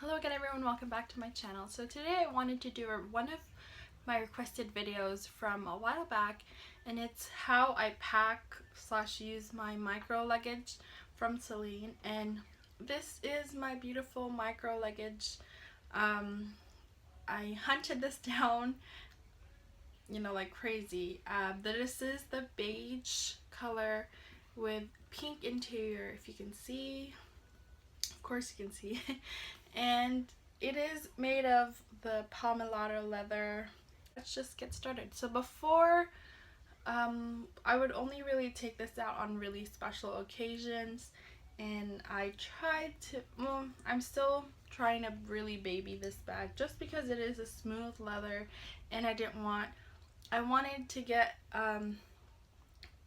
Hello again everyone, welcome back to my channel. So today I wanted to do one of my requested videos from a while back, and it's how I pack / use my micro luggage from Céline. And this is my beautiful micro luggage. I hunted this down, like crazy. This is the beige color with pink interior, if you can see. Of course you can see. And it is made of the Palmilado leather. Let's just get started. So before, I would only really take this out on really special occasions, and I tried to, I'm still trying to really baby this bag just because it is a smooth leather, and I wanted to get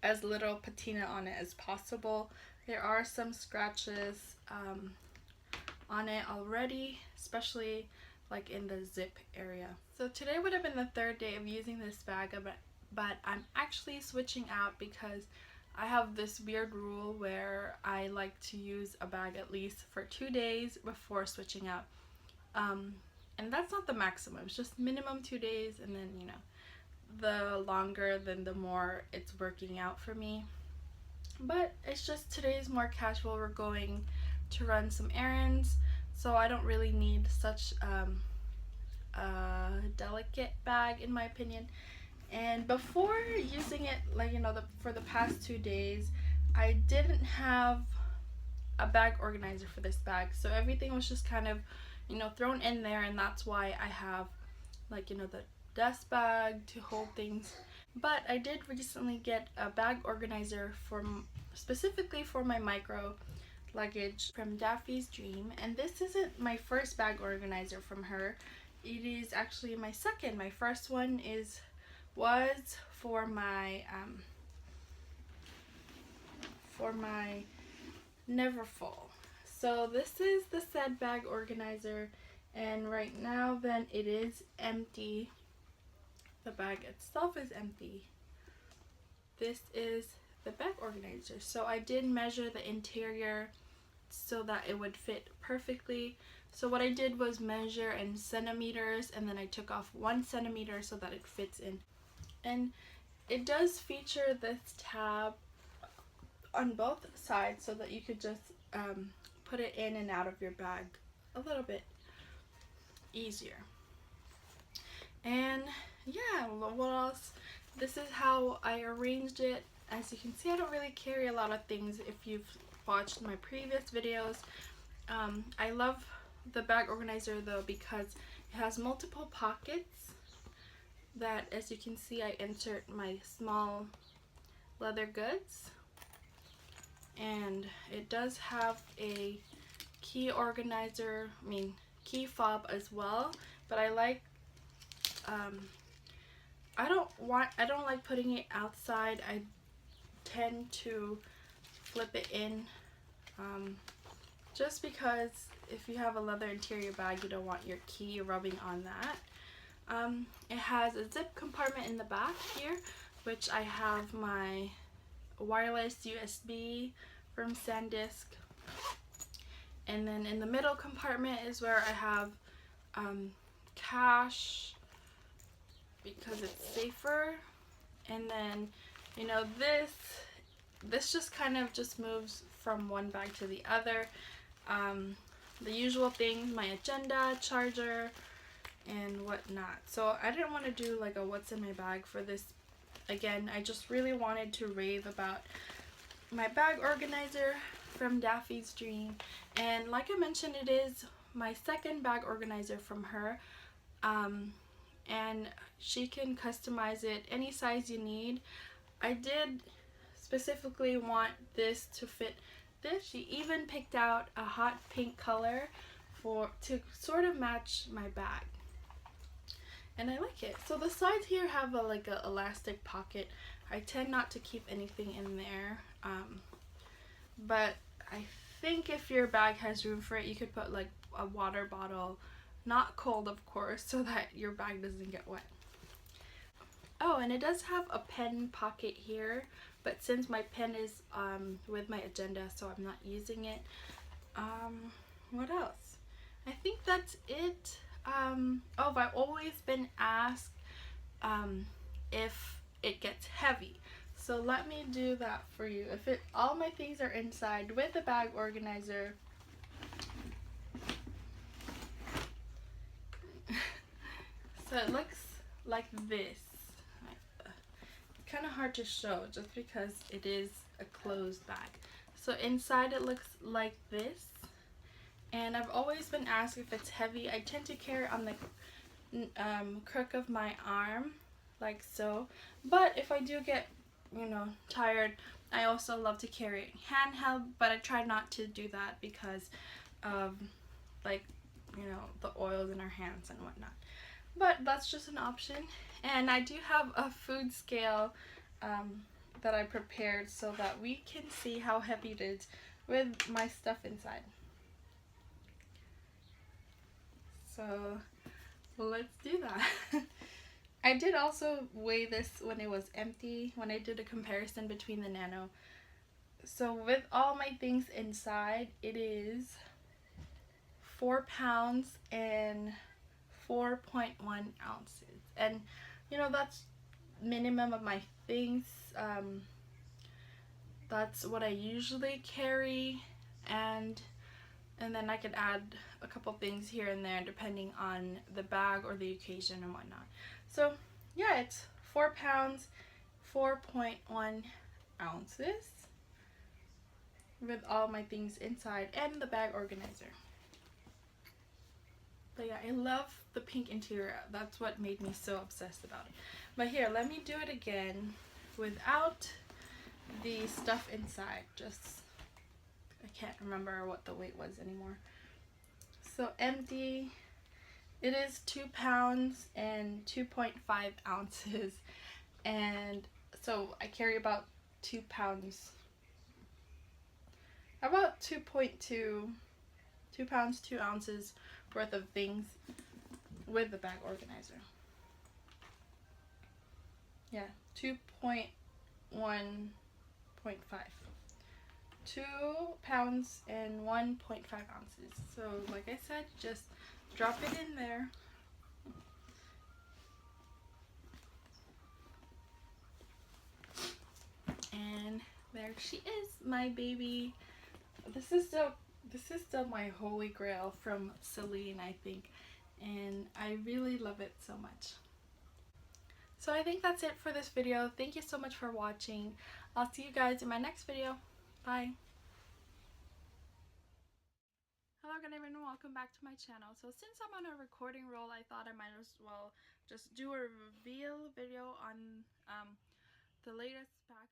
as little patina on it as possible. There are some scratches on it already, especially like in the zip area. So today would have been the third day of using this bag, but I'm actually switching out because I have this weird rule where I like to use a bag at least for 2 days before switching out. And that's not the maximum, it's just minimum 2 days, and then the longer, then the more it's working out for me. But it's just today's more casual. We're going to run some errands, so I don't really need such a delicate bag in my opinion. And before using it, for the past 2 days, I didn't have a bag organizer for this bag, so everything was just kind of thrown in there, and that's why I have the desk bag to hold things. But I did recently get a bag organizer specifically for my micro luggage from DaffysDream, and this isn't my first bag organizer from her. It is actually my second. My first one was for my Neverfull. So this is the said bag organizer, and right now then it is empty. The bag itself is empty. This is the bag organizer. So I did measure the interior so that it would fit perfectly. So what I did was measure in centimeters, and then I took off 1 centimeter so that it fits in. And it does feature this tab on both sides so that you could just put it in and out of your bag a little bit easier. And yeah, what else? This is how I arranged it. As you can see, I don't really carry a lot of things if you've watched my previous videos. I love the bag organizer though because it has multiple pockets that, as you can see, I insert my small leather goods, and it does have a key organizer, key fob as well. But I like I don't like putting it outside. I tend to flip it in just because if you have a leather interior bag, you don't want your key rubbing on that. It has a zip compartment in the back here, which I have my wireless USB from SanDisk, and then in the middle compartment is where I have cash because it's safer. And then this just kind of just moves from one bag to the other. The usual things, my agenda, charger, and whatnot. So I didn't want to do like a what's in my bag for this. Again, I just really wanted to rave about my bag organizer from DaffysDream. And like I mentioned, it is my second bag organizer from her. And she can customize it any size you need. I did specifically want this to fit this. She even picked out a hot pink color to sort of match my bag, and I like it. So the sides here have a elastic pocket. I tend not to keep anything in there, but I think if your bag has room for it, you could put like a water bottle, not cold of course, so that your bag doesn't get wet. Oh, and it does have a pen pocket here, but since my pen is with my agenda, so I'm not using it. What else? I think that's it. Oh, I've always been asked if it gets heavy. So let me do that for you. If it all my things are inside with the bag organizer. So it looks like this. Kind of hard to show just because it is a closed bag. So inside it looks like this. And I've always been asked if it's heavy. I tend to carry it on the crook of my arm, like so. But if I do get, you know, tired, I also love to carry it handheld, but I try not to do that because of, like, you know, the oils in our hands and whatnot. But that's just an option. And I do have a food scale that I prepared so that we can see how heavy it is with my stuff inside. So let's do that. I did also weigh this when it was empty, when I did a comparison between the Nano. So with all my things inside, it is 4 pounds and 4.1 ounces. And you know, that's minimum of my things. That's what I usually carry, and then I could add a couple things here and there depending on the bag or the occasion and whatnot. So yeah, it's 4 pounds, 4.1 ounces with all my things inside and the bag organizer. But yeah, I love the pink interior. That's what made me so obsessed about it. But here, let me do it again without the stuff inside. Just, I can't remember what the weight was anymore. So empty, it is 2 pounds and 2.5 ounces. And so I carry about 2 pounds, about 2 pounds, 2 ounces worth of things with the bag organizer. Yeah, 2.1.5. 2 pounds and 1.5 ounces. So like I said, just drop it in there. And there she is, my baby. This is still my holy grail from Céline, I think. And I really love it so much. So I think that's it for this video. Thank you so much for watching. I'll see you guys in my next video. Bye. Hello good evening and welcome back to my channel. So since I'm on a recording roll, I thought I might as well just do a reveal video on the latest bag.